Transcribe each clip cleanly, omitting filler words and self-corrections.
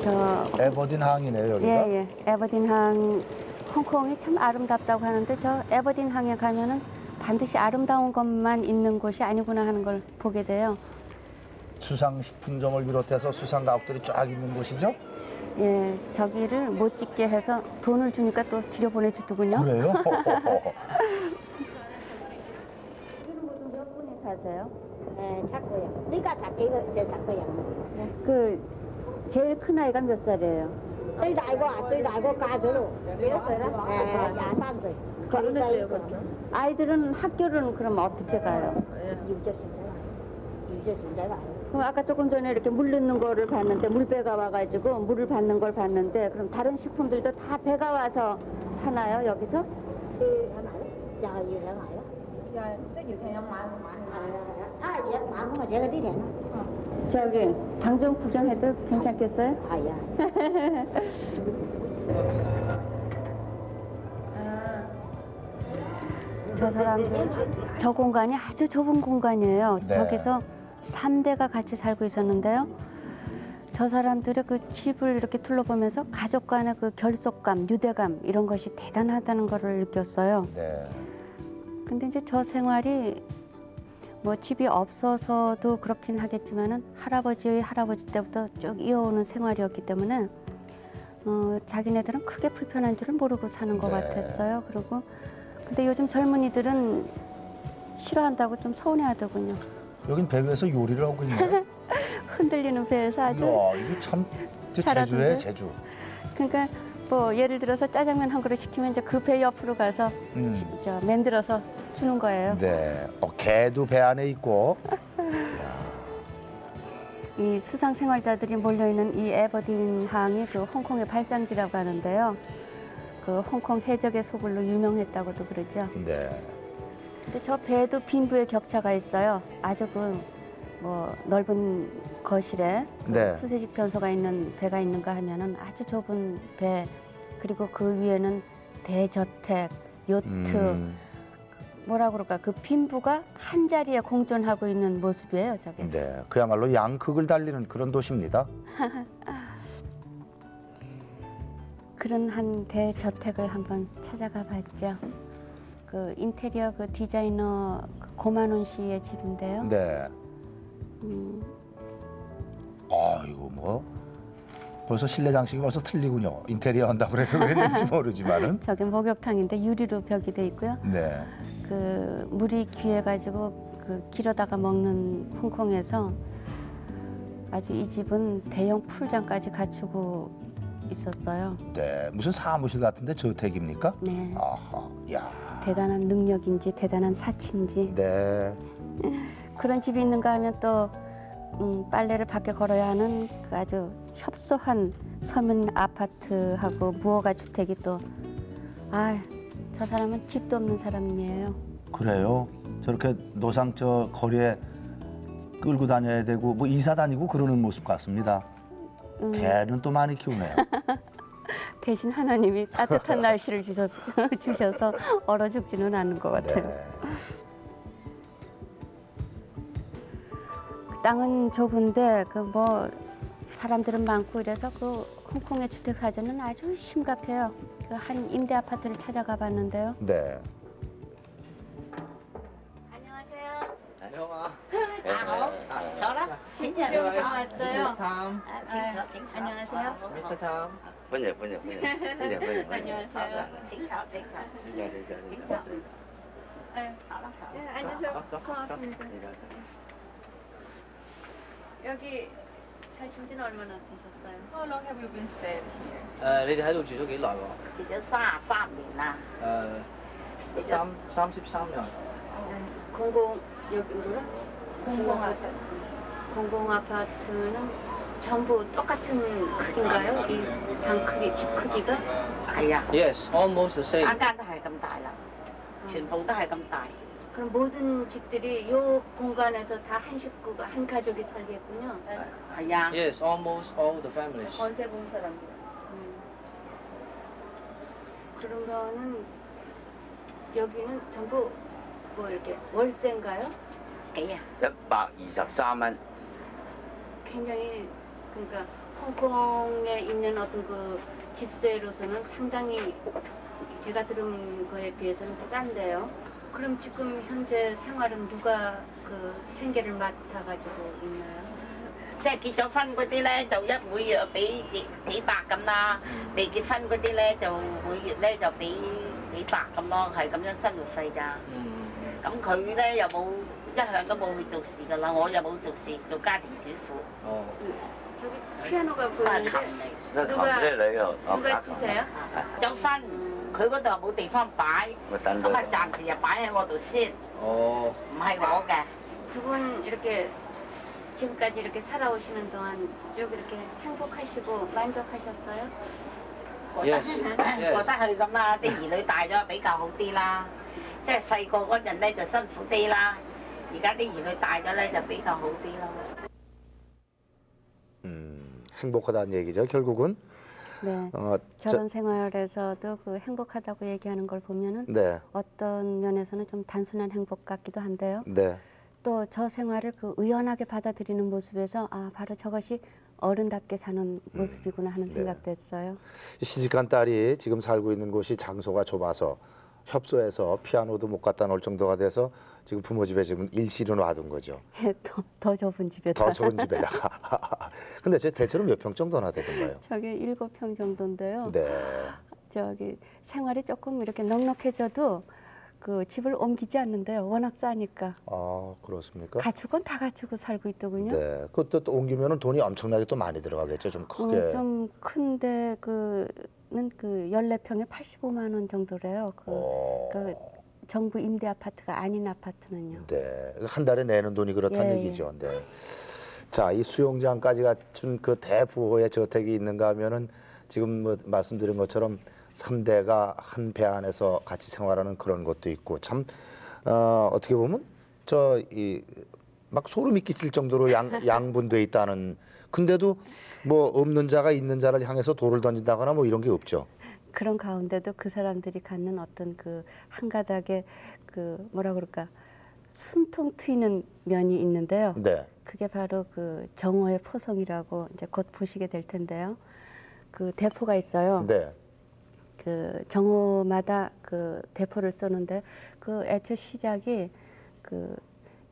에버딘 항이네요, 여기가. 예. 에버딘 항, 홍콩이 참 아름답다고 하는데 저 에버딘 항에 가면은 반드시 아름다운 것만 있는 곳이 아니구나 하는 걸 보게 돼요. 수상식품점을 비롯해서 수상가옥들이 쫙 있는 곳이죠? 예, 저기를 못 찍게 해서 돈을 주니까 또 들여보내주더군요. 그래요? 여기는 모두 몇 분이 사세요? 찾고요. 네가 살게요. 제 살게요. 그 제일 큰 아이가 몇 살이에요? 最大個啊，最大個嫁咗咯。幾多歲啦？ 23歲。 어느歲 아이들은 학교는 그럼 어떻게 가요? 搖隻船仔嚟。 그럼 아까 조금 전에 이렇게 물 넣는 거를 봤는데 물배가 와가지고 물을 받는 걸 봤는데 그럼 다른 식품들도 다 배가 와서 사나요 여기서? 啲喺埋咯，又係要喺埋咯。即係要請飲買買。請買咁或者嗰啲人咯。 저기 방 좀 구경해도 괜찮겠어요? 係啊。 저 사람들 저 공간이 아주 좁은 공간이에요. 네. 저기서 3대가 같이 살고 있었는데요. 저 사람들의 그 집을 이렇게 둘러보면서 가족 간의 그 결속감, 유대감 이런 것이 대단하다는 것을 느꼈어요. 네. 근데 이제 저 생활이 뭐 집이 없어서도 그렇긴 하겠지만은 할아버지 때부터 쭉 이어오는 생활이었기 때문에 자기네들은 크게 불편한 줄을 모르고 사는 것 네. 같았어요. 그리고 근데 요즘 젊은이들은 싫어한다고 좀 서운해하더군요. 여긴 배 위에서 요리를 하고 있네요. 흔들리는 배에서 아주. 이야, 이거 참 잘하던데? 제주예요, 제주. 그러니까 뭐 예를 들어서 짜장면 한 그릇 시키면 이제 그 배 옆으로 가서 저 만들어서 주는 거예요. 네. 개도 배 안에 있고. 이 수상 생활자들이 몰려있는 이 에버딘 항이 그 홍콩의 발상지라고 하는데요. 그 홍콩 해적의 소굴로 유명했다고도 그러죠. 네. 근데 저 배도 빈부의 격차가 있어요. 아주 그 뭐 넓은 거실에 그 네. 수세식 변소가 있는 배가 있는가 하면은 아주 좁은 배 그리고 그 위에는 대저택, 요트 뭐라 그럴까 그 빈부가 한 자리에 공존하고 있는 모습이에요, 저게. 네. 그야말로 양극을 달리는 그런 도시입니다. 그런 한 대저택을 한번 찾아가 봤죠. 그 인테리어 그 디자이너 그 고만원 씨의 집인데요. 네. 이거 뭐 벌써 실내 장식이 벌써 틀리군요. 인테리어 한다고 그래서 그랬는지 모르지만은. 저게 목욕탕인데 유리로 벽이 돼 있고요. 네. 그 물이 귀해가지고 그 길어다가 먹는 홍콩에서 아주 이 집은 대형 풀장까지 갖추고 있었어요. 네. 무슨 사무실 같은데 저택입니까? 네. 아하. 야. 대단한 능력인지 대단한 사치인지 네. 그런 집이 있는가 하면 또 빨래를 밖에 걸어야 하는 그 아주 협소한 서민 아파트하고 무허가 주택이 또 저 사람은 집도 없는 사람이에요. 그래요. 저렇게 노상 저 거리에 끌고 다녀야 되고 뭐 이사 다니고 그러는 모습 같습니다. 개는 또 많이 키우네요. 대신 하나님이 따뜻한 날씨를 주셔서 얼어 죽지는 않는 것 같아요. 네. 그 땅은 좁은데 그 뭐 사람들은 많고 이래서 그 홍콩의 주택 사정은 아주 심각해요. 그 한 임대 아파트를 찾아가 봤는데요. 네. 안녕하세요.好，坐啦，請人네, 왔어요. Tom, 請坐，請坐。 안녕하세요. Mr. Tom. 안녕하세요. 請坐，請坐。 네, 안녕하세요. 고맙습니다. 여기 사신 지는 얼마나 되셨어요? How long have you been staying here? 你哋喺度住咗幾耐喎？住咗33年啦。33년. 공공 여기 뭐라? 공공 아파트는 전부 똑같은 크기인가요? 이 방 크기, 집 크기가? 係啊， Yes, almost the same. 間間都係咁大啦，全部都係咁大。 그럼 모든 집들이 이 공간에서 다 한 식구가 한 가족이 살겠군요. 係啊， Yes, almost all the families. 대부분 사람들. 그러면은 여기는 전부 뭐 이렇게 월세인가요? 幾啊？ 123蚊， 굉장히 그러니까 홍콩에 있는 어떤 그 집세로서는 상당히 제가 들은 거에 비해서는 싼데요. 그럼 지금 현재 생활은 누가 그 생계를 맡아가지고 있나요? 即係結咗婚嗰啲咧，就每月俾幾百咁啦；未結婚嗰啲咧，就每月咧就俾幾百咁咯，係咁樣生活費咋。咁佢咧又冇一向都冇去做事㗎啦，我又冇做事，做家庭主婦。 어. 저기 피아노가 都係 보이는데 琴嚟。 저 감사해요. 누가 치세요? 結咗婚，佢嗰度冇地方擺， 딴 咁 데 啊暫時就擺喺我度先， 어. 唔係我嘅。 두 분 이렇게 지금까지 이렇게 살아오시는 동안 쭉 이렇게 행복하시고 만족하셨어요? 覺得 Yes, 覺 yes. 得係咁啦，啲兒女大咗比較好啲啦。即係細個嗰陣咧就辛苦啲啦，而家啲兒女大咗咧就比較好啲咯。 행복하다는 얘기죠. 결국은 네. 어, 결혼 생활에서도 그 행복하다고 얘기하는 걸 보면은 네, 어떤 면에서는 좀 단순한 행복 같기도 한데요. 네, 또 저 생활을 그 의연하게 받아들이는 모습에서 아 바로 저것이 어른답게 사는 모습이구나 하는 네. 생각도 했어요. 시집간 딸이 지금 살고 있는 곳이 장소가 좁아서 협소해서 피아노도 못 갖다 놓을 정도가 돼서 지금 부모 집에 지금 일시로 놔둔 거죠. 더 좁은 집에다. 더 좋은 집에다가. 근데 제 대체로 몇 평 정도나 되던가요? 저게 7평 정도인데요. 네. 저기 생활이 조금 이렇게 넉넉해져도 그 집을 옮기지 않는데요. 워낙 싸니까. 아, 그렇습니까? 갖출 건 다 갖추고 살고 있더군요. 네. 그것도 또 옮기면은 돈이 엄청나게 또 많이 들어가겠죠. 좀 크게. 좀 큰데 그는 그 14평에 85만 원 정도래요. 그 정부 임대 아파트가 아닌 아파트는요. 네. 한 달에 내는 돈이 그렇다는 예, 얘기죠. 네. 자, 이 수영장까지 갖춘 그 대부호의 저택이 있는가 하면은 지금 뭐 말씀드린 것처럼 3대가 한 배 안에서 같이 생활하는 그런 것도 있고 참 어떻게 보면 막 소름이 끼칠 정도로 양분돼 있다는 근데도 뭐 없는 자가 있는 자를 향해서 돌을 던진다거나 뭐 이런 게 없죠. 그런 가운데도 그 사람들이 갖는 어떤 그 한 가닥의 그 뭐라 그럴까 숨통 트이는 면이 있는데요. 네. 그게 바로 그 정오의 포성이라고 이제 곧 보시게 될 텐데요. 그 대포가 있어요. 네. 그 정오마다 그 대포를 쏘는데 그 애초 시작이 그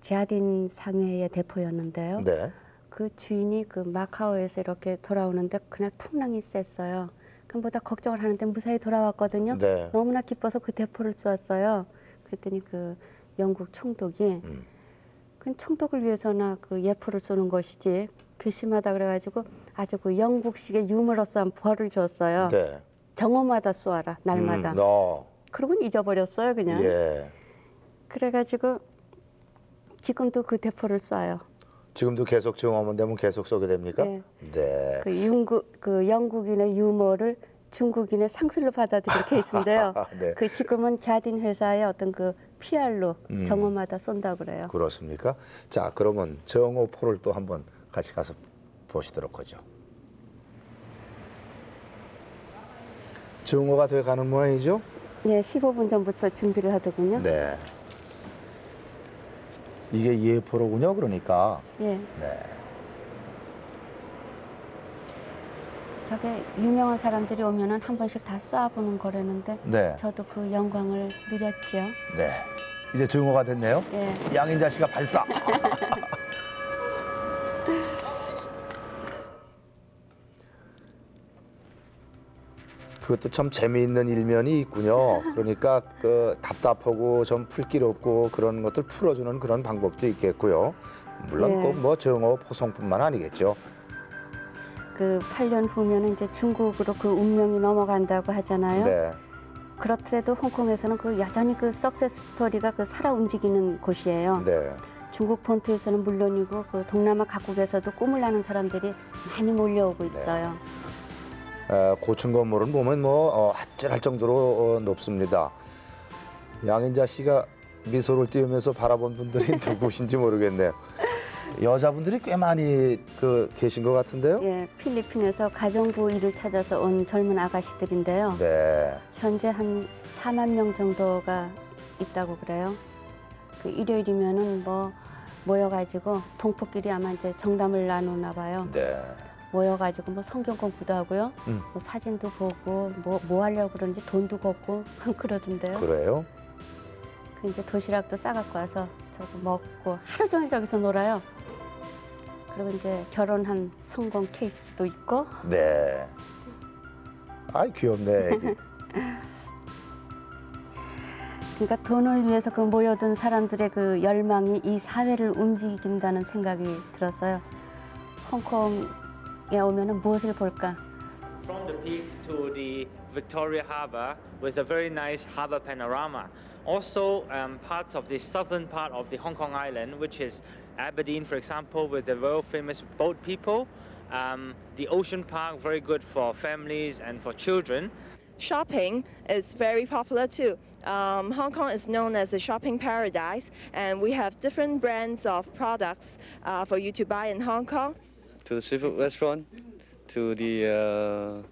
제아딘 상회의 대포였는데요. 네. 그 주인이 그 마카오에서 이렇게 돌아오는데 그날 풍랑이 셌어요. 그보다 걱정을 하는데 무사히 돌아왔거든요. 네. 너무나 기뻐서 그 대포를 쏘았어요. 그랬더니 그 영국 총독이 그 총독을 위해서나 그 예포를 쏘는 것이지 괘씸하다 그래가지고 아주 그 영국식의 유머러스한 벌을 줬어요. 네. 정오마다 쏘아라 날마다. 그러고는 잊어버렸어요 그냥. 예. 그래가지고 지금도 그 대포를 쏴요. 지금도 계속 정오면 되면 계속 쏘게 됩니까? 네. 네. 그 영국인의 유머를 중국인의 상술로 받아들인 케이스인데요. 네. 그 지금은 자딘 회사의 어떤 그 PR로 정오마다 쏜다고 그래요. 그렇습니까? 자, 그러면 정오포를 또 한번 같이 가서 보시도록 하죠. 정오가 돼 가는 모양이죠? 네, 15분 전부터 준비를 하더군요. 네. 이게 예포로군요, 그러니까. 예, 네. 저게 유명한 사람들이 오면은 한 번씩 다 쏴보는 거라는데 네. 저도 그 영광을 누렸죠. 네. 이제 정오가 됐네요. 예. 양인자 씨가 발사. 그것도 참 재미있는 일면이 있군요. 그러니까 그 답답하고 좀 풀길 없고 그런 것들 풀어주는 그런 방법도 있겠고요. 물론 네. 꼭 뭐 정오 포성뿐만 아니겠죠. 그 8년 후면은 이제 중국으로 그 운명이 넘어간다고 하잖아요. 네. 그렇더라도 홍콩에서는 그 여전히 그 석세스 스토리가 그 살아 움직이는 곳이에요. 네. 중국 본토에서는 물론이고 그 동남아 각국에서도 꿈을 나는 사람들이 많이 몰려오고 있어요. 고층 건물은 보면 뭐 아찔할 정도로 높습니다. 양인자 씨가 미소를 띄우면서 바라본 분들이 누구신지 모르겠네요. 여자분들이 꽤 많이 계신 것 같은데요. 예, 필리핀에서 가정부 일을 찾아서 온 젊은 아가씨들인데요. 네. 현재 한 4만 명 정도가 있다고 그래요. 그 일요일이면은 뭐 모여가지고 동포끼리 아마 이제 정담을 나누나 봐요. 네. 모여가지고 뭐 성경 공부도 하고요. 뭐 사진도 보고 뭐 하려고 그러는지 돈도 걷고 그러던데요. 그래요? 그 이제 도시락도 싸갖고 와서 저거 먹고 하루 종일 저기서 놀아요. 그리고 이제 결혼한 성공 케이스도 있고. 네. 아이 귀엽네. 애기. 그러니까 돈을 위해서 그 모여든 사람들의 그 열망이 이 사회를 움직인다는 생각이 들었어요. 홍콩에 오면은 무엇을 볼까? From the peak to the Victoria Harbour with a very nice harbour panorama. Also, parts of the southern part of the Hong Kong island, which is Aberdeen, for example, with the world famous boat people. The ocean park, very good for families and for children. Shopping is very popular too. Hong Kong is known as a shopping paradise, and we have different brands of products for you to buy in Hong Kong. To the seafood restaurant, to the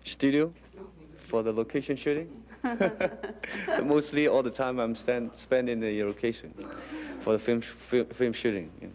studio for the location shooting. Mostly all the time I'm spending the location for the film shooting. Yeah.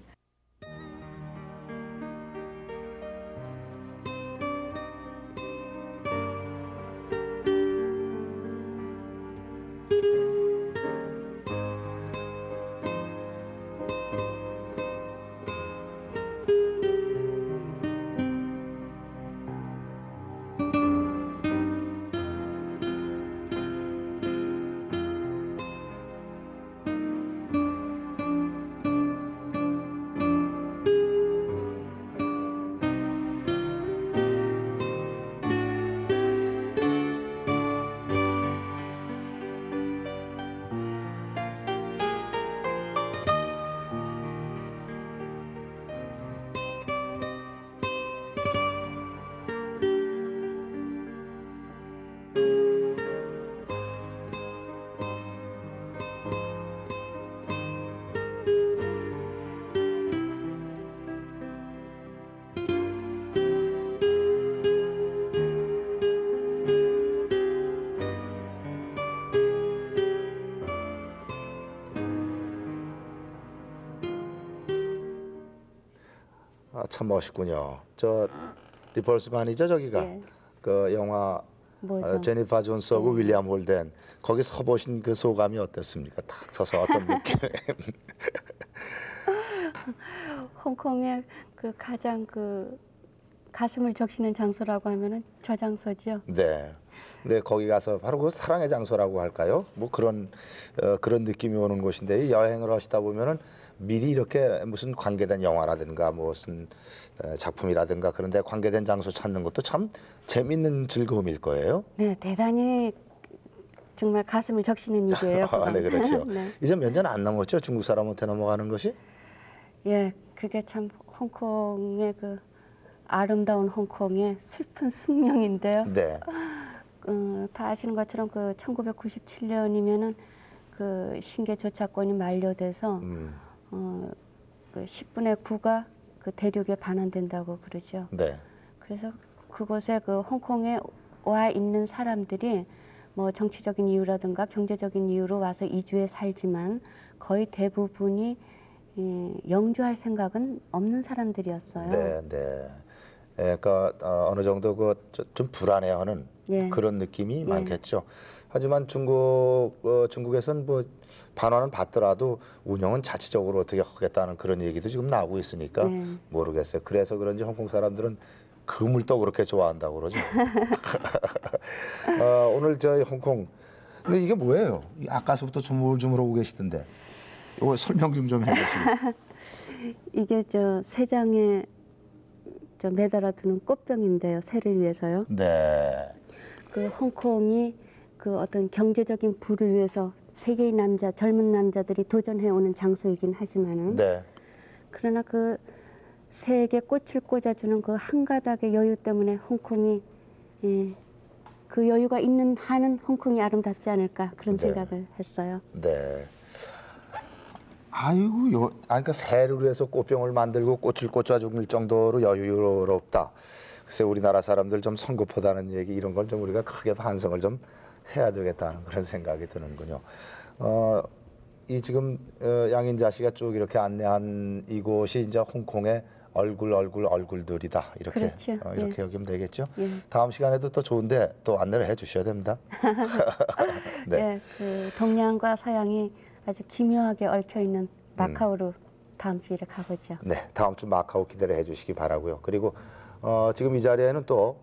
아, 참 멋있군요. 저 리펄스만이죠 저기가. 예. 그 영화 뭐죠? 제니퍼 존스하고 윌리엄 홀덴 거기 서 보신 그 소감이 어땠습니까? 탁 서서 어떤 느낌? 홍콩의 그 가장 그 가슴을 적시는 장소라고 하면은 저 장소죠. 네. 근데 거기 가서 바로 그 사랑의 장소라고 할까요? 뭐 그런 느낌이 오는 곳인데 이 여행을 하시다 보면은 미리 이렇게 무슨 관계된 영화라든가 무슨 작품이라든가 그런데 관계된 장소 찾는 것도 참 재밌는 즐거움일 거예요. 네, 대단히 정말 가슴을 적시는 일이에요. 아, 네, 그렇죠. 네. 이제 몇 년 안 남았죠? 중국 사람한테 넘어가는 것이? 예, 그게 참 홍콩의 그 아름다운 홍콩의 슬픈 숙명인데요. 네. 다 아시는 것처럼 그 1997년이면은 그 신계 조차권이 만료돼서 그 10분의 9가 그 대륙에 반환된다고 그러죠. 네. 그래서 그곳에 그 홍콩에 와 있는 사람들이 뭐 정치적인 이유라든가 경제적인 이유로 와서 이주해 살지만 거의 대부분이 영주할 생각은 없는 사람들이었어요. 네, 네. 그러니까 어느 정도 그 좀 불안해하는 예. 그런 느낌이 예. 많겠죠. 하지만 중국에서는 뭐 반환은 받더라도 운영은 자치적으로 어떻게 하겠다는 그런 얘기도 지금 나오고 있으니까 네. 모르겠어요. 그래서 그런지 홍콩 사람들은 금을 또 그렇게 좋아한다고 그러죠. 오늘 저희 홍콩 근데 이게 뭐예요? 아까서부터 주물주물 오고 계시던데 이거 설명 좀 해주시죠. 이게 저 새장에 저 매달아두는 꽃병인데요. 새를 위해서요. 네. 그 홍콩이 그 어떤 경제적인 부를 위해서 세계의 남자, 젊은 남자들이 도전해 오는 장소이긴 하지만은 네. 그러나 그 새에게 꽃을 꽂아주는 그 한 가닥의 여유 때문에 홍콩이 그 여유가 있는 한은 홍콩이 아름답지 않을까 그런 네. 생각을 했어요. 네. 아이고, 그러니까 새를 위해서 꽃병을 만들고 꽃을 꽂아줄 정도로 여유롭다. 글쎄 우리나라 사람들 좀 성급하다는 얘기 이런 걸 좀 우리가 크게 반성을 좀 해야 되겠다는 그런 생각이 드는군요. 이 지금 양인자 씨가 쭉 이렇게 안내한 이곳이 이제 홍콩의 얼굴들이다 이렇게 그렇죠. 이렇게 예. 여기면 되겠죠. 예. 다음 시간에도 또 좋은데 또 안내를 해주셔야 됩니다. 네. 예, 그 동양과 서양이 아주 기묘하게 얽혀 있는 마카오로 다음 주일에 가보죠. 네, 다음 주 마카오 기대를 해주시기 바라고요. 그리고 지금 이 자리에는 또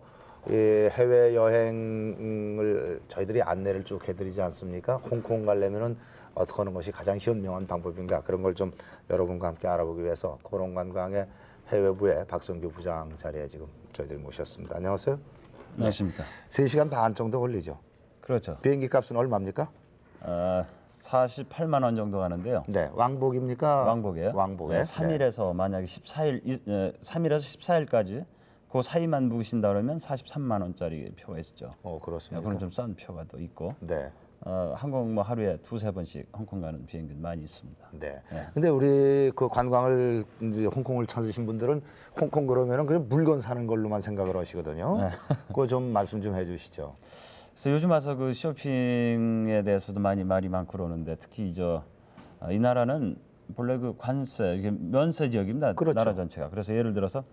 해외 여행을 저희들이 안내를 쭉 해드리지 않습니까? 홍콩 가려면은 어떻게 하는 것이 가장 현명한 방법인가 그런 걸 좀 여러분과 함께 알아보기 위해서 코롱관광의 해외부의 박성규 부장 자리에 지금 저희들이 모셨습니다. 안녕하세요. 안녕하십니까. 3시간 반 정도 걸리죠. 그렇죠. 비행기 값은 얼마입니까? 48만 원 정도 가는데요. 네, 왕복입니까? 왕복이에요. 왕복에. 네, 3일에서 만약에 14일, 3일에서 14일까지 그 사이만 묵으신다 그러면 43만 원짜리 표가 있었죠. 그렇습니다. 그건 좀 싼 표가 또 있고. 네. 항공 뭐 하루에 2-3번씩 홍콩 가는 비행기 많이 있습니다. 네. 네. 근데 우리 그 관광을 이제 홍콩을 찾으신 분들은 홍콩 그러면은 그냥 물건 사는 걸로만 생각을 하시거든요. 네. 그거 좀 말씀 좀 해주시죠. 그래서 요즘 와서 그 쇼핑에 대해서도 많이 말이 많고 그러는데 특히 이 나라는 본래 그 관세, 이게 면세 지역입니다. 그렇죠. 나라 전체가. 그래서 예를 들어서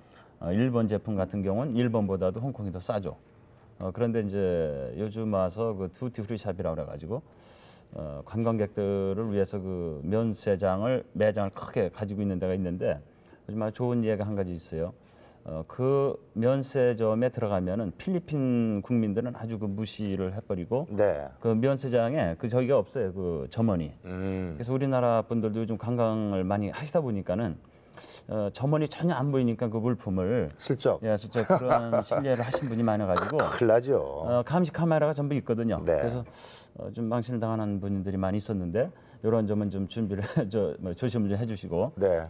일본 제품 같은 경우는 일본보다도 홍콩이 더 싸죠. 그런데 이제 요즘 와서 그 듀티 프리 샵이라고 그래가지고 관광객들을 위해서 그 매장을 크게 가지고 있는 데가 있는데 요즘 아주 좋은 예가 한 가지 있어요. 그 면세점에 들어가면은 필리핀 국민들은 아주 그 무시를 해버리고 네. 그 면세장에 그 저기가 없어요. 그 점원이. 그래서 우리나라 분들도 요즘 관광을 많이 하시다 보니까는 점원이 전혀 안 보이니까 그 물품을 슬쩍. 예, 진짜 그런 실례를 하신 분이 많아가지고 큰일 나죠. 감시 카메라가 전부 있거든요. 네. 그래서 좀 망신을 당하는 분들이 많이 있었는데 이런 점은 좀 준비를 조심을 좀 해주시고 네.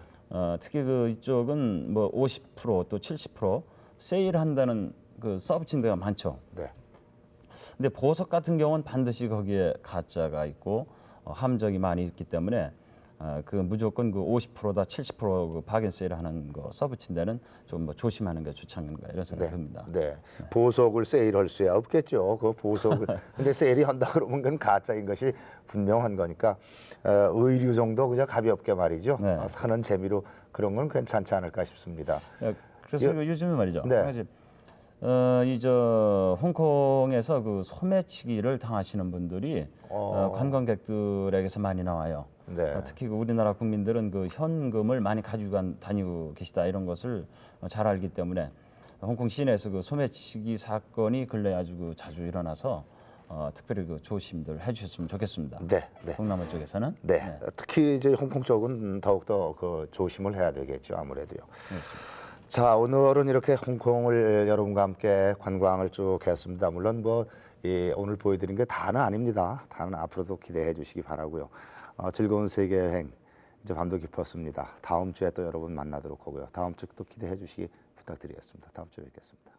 특히 그 이쪽은 뭐 50%또 70% 세일한다는 그 서비스인 데가 많죠. 네. 근데 보석 같은 경우는 반드시 거기에 가짜가 있고 함정이 많이 있기 때문에 그 무조건 그 50%다 70%그 바겐 세일하는 거 서비스인 데는 좀 뭐 조심하는 게 좋지 않은가 이런 생각이 듭니다. 네. 보석을 세일할 수야 없겠죠. 그 보석을. 근데 세일이 한다 그러면 그건 가짜인 것이 분명한 거니까 의류 정도 그냥 가볍게 말이죠. 네. 사는 재미로 그런 건 괜찮지 않을까 싶습니다. 그래서 요즘에 말이죠. 네. 홍콩에서 그 소매치기를 당하시는 분들이 관광객들에게서 많이 나와요. 네. 특히 그 우리나라 국민들은 그 현금을 많이 가지고 다니고 계시다 이런 것을 잘 알기 때문에 홍콩 시내에서 그 소매치기 사건이 근래 아주 그 자주 일어나서 특별히 그 조심들 해주셨으면 좋겠습니다. 네. 네. 동남아 쪽에서는. 네. 특히 이제 홍콩 쪽은 더욱더 그 조심을 해야 되겠죠. 아무래도요. 그렇습니다. 자, 오늘은 이렇게 홍콩을 여러분과 함께 관광을 쭉 했습니다. 물론 오늘 보여드린 게 다는 아닙니다. 다는 앞으로도 기대해 주시기 바라고요. 즐거운 세계 여행 이제 밤도 깊었습니다. 다음 주에 또 여러분 만나도록 하고요. 다음 주 또 기대해 주시기 부탁드리겠습니다. 다음 주에 뵙겠습니다.